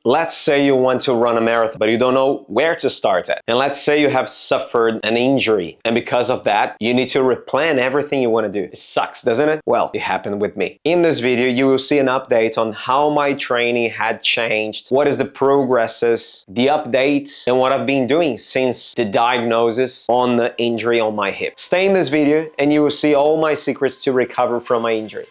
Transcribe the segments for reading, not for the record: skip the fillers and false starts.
Let's say you want to run a marathon, but you don't know where to start at. And let's say you have suffered an injury, and because of that, you need to replan everything you want to do. It sucks, doesn't it? Well, it happened with me. In this video, you will see an update on how my training had changed, what is the progresses, the updates, and what I've been doing since the diagnosis on the injury on my hip. Stay in this video and you will see all my secrets to recover from my injury.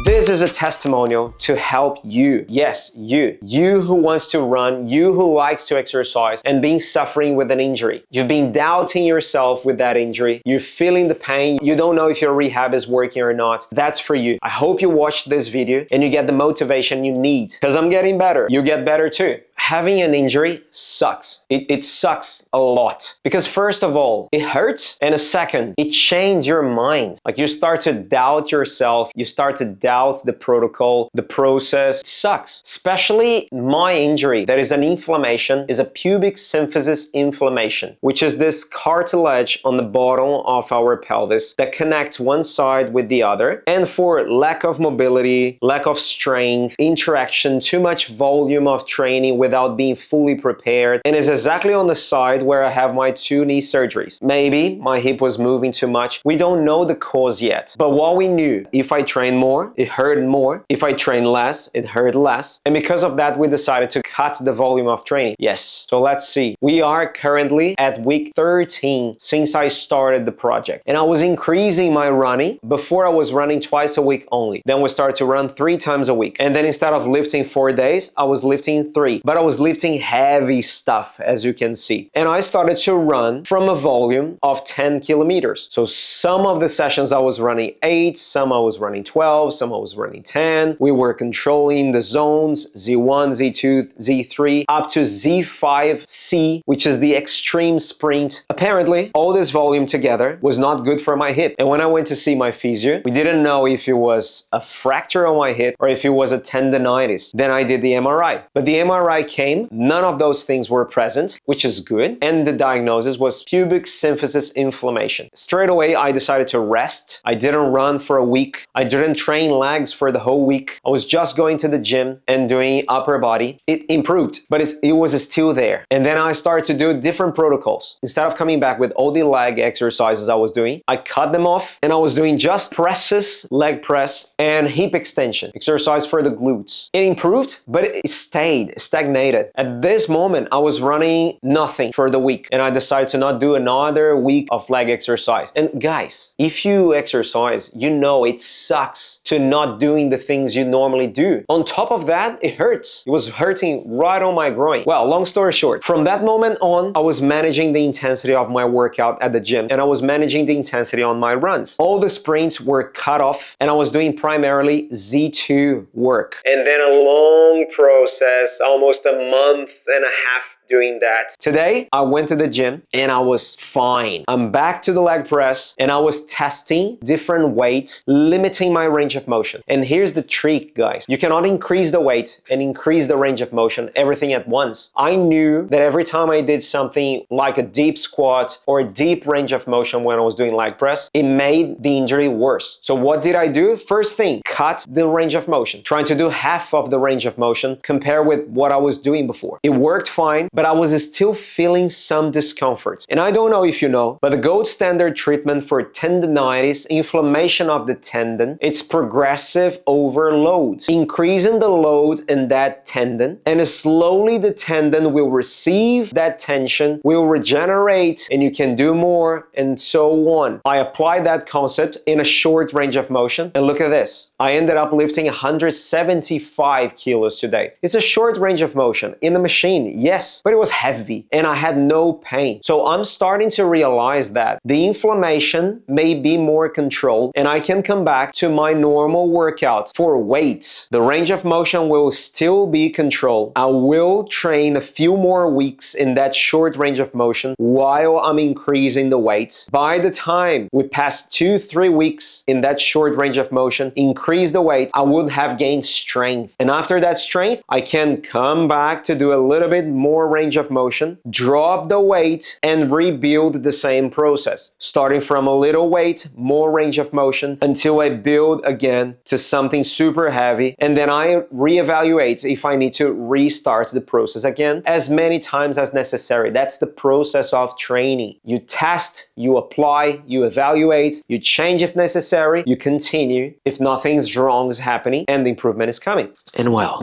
This is a testimonial to help you. Yes, you who wants to run, you who likes to exercise and been suffering with an injury. You've been doubting yourself with that injury. You're feeling the pain. You don't know if your rehab is working or not. That's for you. I hope you watch this video and you get the motivation you need, because I'm getting better. You get better too. Having an injury sucks. It sucks a lot. Because first of all, it hurts. And a second, it changes your mind. Like you start to doubt yourself. You start to doubt the protocol, the process. It sucks. Especially my injury, that is an inflammation, is a pubic symphysis inflammation, which is this cartilage on the bottom of our pelvis that connects one side with the other. And for lack of mobility, lack of strength, interaction, too much volume of training without being fully prepared, and is exactly on the side where I have my 2 knee surgeries. Maybe my hip was moving too much. We don't know the cause yet. But what we knew, if I trained more, it hurt more. If I trained less, it hurt less. And because of that, we decided to cut the volume of training. Yes. So let's see. We are currently at week 13 since I started the project. And I was increasing my running. Before I was running twice a week only. Then we started to run 3 times a week. And then instead of lifting 4 days, I was lifting 3. But I was lifting heavy stuff, as you can see. And I started to run from a volume of 10 kilometers. So some of the sessions I was running 8, some I was running 12, some I was running 10. We were controlling the zones, Z1, Z2, Z3, up to Z5C, which is the extreme sprint. Apparently, all this volume together was not good for my hip. And when I went to see my physio, we didn't know if it was a fracture on my hip or if it was a tendonitis. Then I did the MRI. But the MRI came, none of those things were present, which is good. And the diagnosis was pubic symphysis inflammation. Straight away, I decided to rest. I didn't run for a week. I didn't train legs for the whole week. I was just going to the gym and doing upper body. It improved, but it was still there. And then I started to do different protocols. Instead of coming back with all the leg exercises I was doing, I cut them off and I was doing just presses, leg press, and hip extension, exercise for the glutes. It improved, but it stayed stagnated. At this moment, I was running nothing for the week, and I decided to not do another week of leg exercise. And guys, if you exercise, you know it sucks to not doing the things you normally do. On top of that, it hurts. It was hurting right on my groin. Well, long story short, from that moment on, I was managing the intensity of my workout at the gym, and I was managing the intensity on my runs. All the sprints were cut off, and I was doing primarily Z2 work. And then a long process, almost a month and a half doing that. Today, I went to the gym and I was fine. I'm back to the leg press and I was testing different weights, limiting my range of motion. And here's the trick, guys. You cannot increase the weight and increase the range of motion, everything at once. I knew that every time I did something like a deep squat or a deep range of motion when I was doing leg press, it made the injury worse. So what did I do? First thing, cut the range of motion. Trying to do half of the range of motion compared with what I was doing before. It worked fine, but I was still feeling some discomfort. And I don't know if you know, but the gold standard treatment for tendonitis, inflammation of the tendon, it's progressive overload. Increasing the load in that tendon, and slowly the tendon will receive that tension, will regenerate, and you can do more, and so on. I applied that concept in a short range of motion, and look at this. I ended up lifting 175 kilos today. It's a short range of motion in the machine, yes, but it was heavy and I had no pain. So I'm starting to realize that the inflammation may be more controlled and I can come back to my normal workout for weights. The range of motion will still be controlled. I will train a few more weeks in that short range of motion while I'm increasing the weights. By the time we pass 2-3 weeks in that short range of motion, increase the weight, I would have gained strength. And after that strength, I can come back to do a little bit more range of motion, drop the weight, and rebuild the same process. Starting from a little weight, more range of motion, until I build again to something super heavy, and then I reevaluate if I need to restart the process again as many times as necessary. That's the process of training. You test, you apply, you evaluate, you change if necessary, you continue if nothing's wrong is happening and the improvement is coming. And well,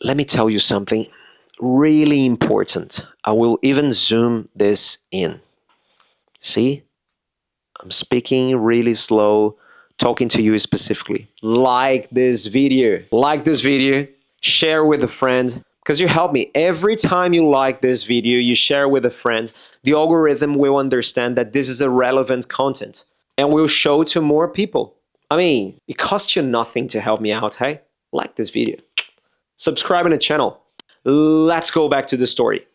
let me tell you something really important. I will even zoom this in. See? I'm speaking really slow, talking to you specifically. Like this video. Like this video. Share with a friend. Because you help me. Every time you like this video, you share with a friend, the algorithm will understand that this is a relevant content and will show to more people. I mean, it costs you nothing to help me out, hey? Like this video. Subscribe to the channel. Let's go back to the story.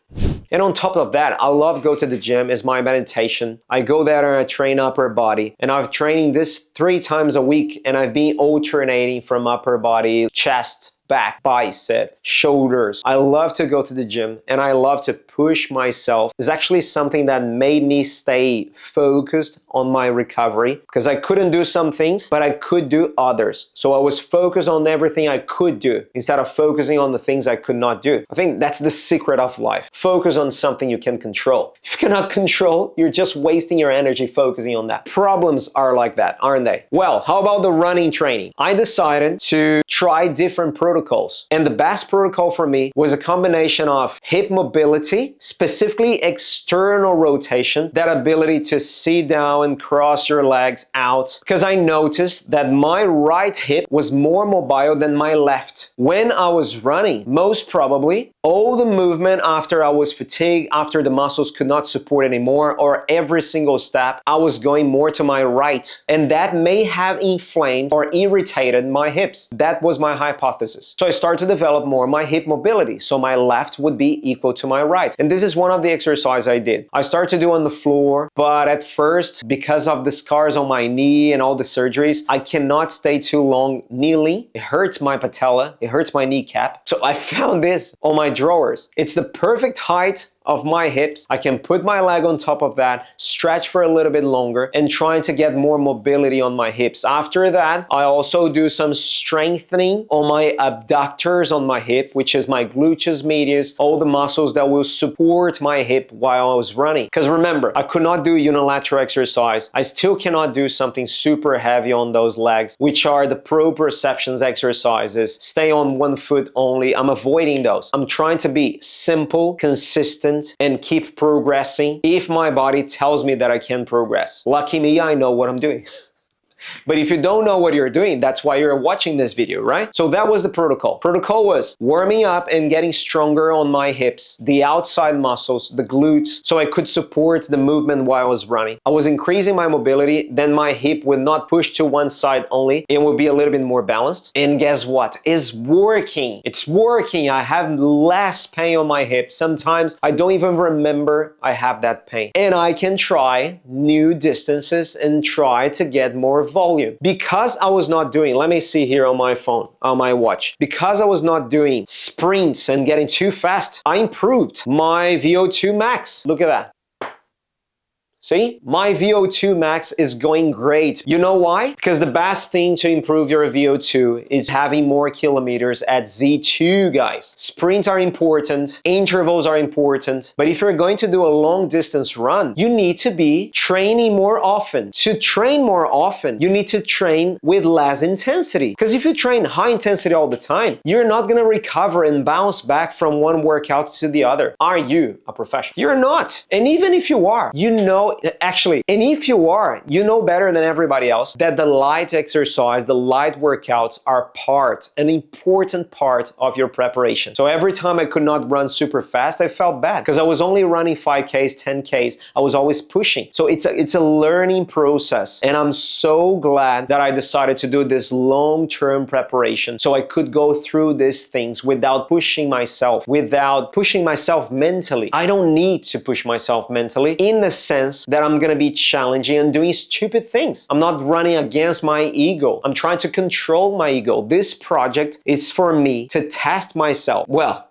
And on top of that, I love go to the gym. It's my meditation. I go there and I train upper body. And I've training this 3 times a week. And I've been alternating from upper body, chest, back, bicep, shoulders. I love to go to the gym and I love to push myself. It's actually something that made me stay focused on my recovery because I couldn't do some things, but I could do others. So I was focused on everything I could do instead of focusing on the things I could not do. I think that's the secret of life. Focus on something you can control. If you cannot control, you're just wasting your energy focusing on that. Problems are like that, aren't they? Well, how about the running training? I decided to try different protocols. And the best protocol for me was a combination of hip mobility, specifically external rotation, that ability to sit down and cross your legs out. Because I noticed that my right hip was more mobile than my left. When I was running, most probably, all the movement after I was fatigued, after the muscles could not support anymore, or every single step, I was going more to my right. And that may have inflamed or irritated my hips. That was my hypothesis. So I started to develop more my hip mobility. So my left would be equal to my right. And this is one of the exercises I did. I started to do on the floor, but at first, because of the scars on my knee and all the surgeries, I cannot stay too long kneeling. It hurts my patella. It hurts my kneecap. So I found this on my drawers. It's the perfect height of my hips. I can put my leg on top of that, stretch for a little bit longer, and trying to get more mobility on my hips. After that, I also do some strengthening on my abductors on my hip, which is my gluteus medius, all the muscles that will support my hip while I was running. Because remember, I could not do unilateral exercise. I still cannot do something super heavy on those legs, which are the proprioceptions exercises. Stay on one foot only. I'm avoiding those. I'm trying to be simple, consistent, and keep progressing if my body tells me that I can progress. Lucky me, I know what I'm doing. But if you don't know what you're doing, that's why you're watching this video, right? So that was the protocol. Protocol was warming up and getting stronger on my hips, the outside muscles, the glutes, so I could support the movement while I was running. I was increasing my mobility, then my hip would not push to one side only. It would be a little bit more balanced. And guess what? It's working. It's working. I have less pain on my hip. Sometimes I don't even remember I have that pain. And I can try new distances and try to get more volume. Because I was not doing, let me see here on my phone, on my watch. Because I was not doing sprints and getting too fast, I improved my VO2 max. Look at that. See, my VO2 max is going great. You know why? Because the best thing to improve your VO2 is having more kilometers at Z2, guys. Sprints are important, intervals are important, but if you're going to do a long distance run, you need to be training more often. To train more often, you need to train with less intensity. Because if you train high intensity all the time, you're not gonna recover and bounce back from one workout to the other. Are you a professional? You're not. And even if you are, you know, actually, and if you are, you know better than everybody else that the light exercise, the light workouts are an important part of your preparation. So every time I could not run super fast, I felt bad because I was only running 5Ks, 10Ks. I was always pushing. So it's a learning process. And I'm so glad that I decided to do this long-term preparation so I could go through these things without pushing myself mentally. I don't need to push myself mentally in the sense that I'm gonna be challenging and doing stupid things. I'm not running against my ego. I'm trying to control my ego. This project is for me to test myself. Well,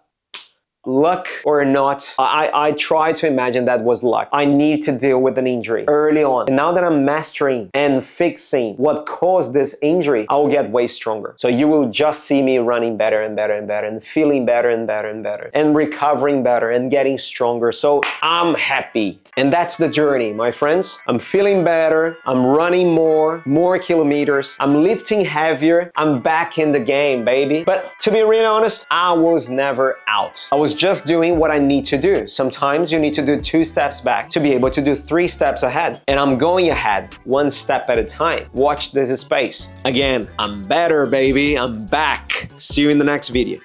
luck or not, I try to imagine that was luck. I need to deal with an injury early on. And now that I'm mastering and fixing what caused this injury, I will get way stronger. So you will just see me running better and better and better and feeling better and better and better and recovering better and getting stronger. So I'm happy. And that's the journey, my friends. I'm feeling better. I'm running more kilometers. I'm lifting heavier. I'm back in the game, baby. But to be really honest, I was never out. I was just doing what I need to do. Sometimes you need to do 2 steps back to be able to do 3 steps ahead. And I'm going ahead 1 step at a time. Watch this space. Again, I'm better, baby. I'm back. See you in the next video.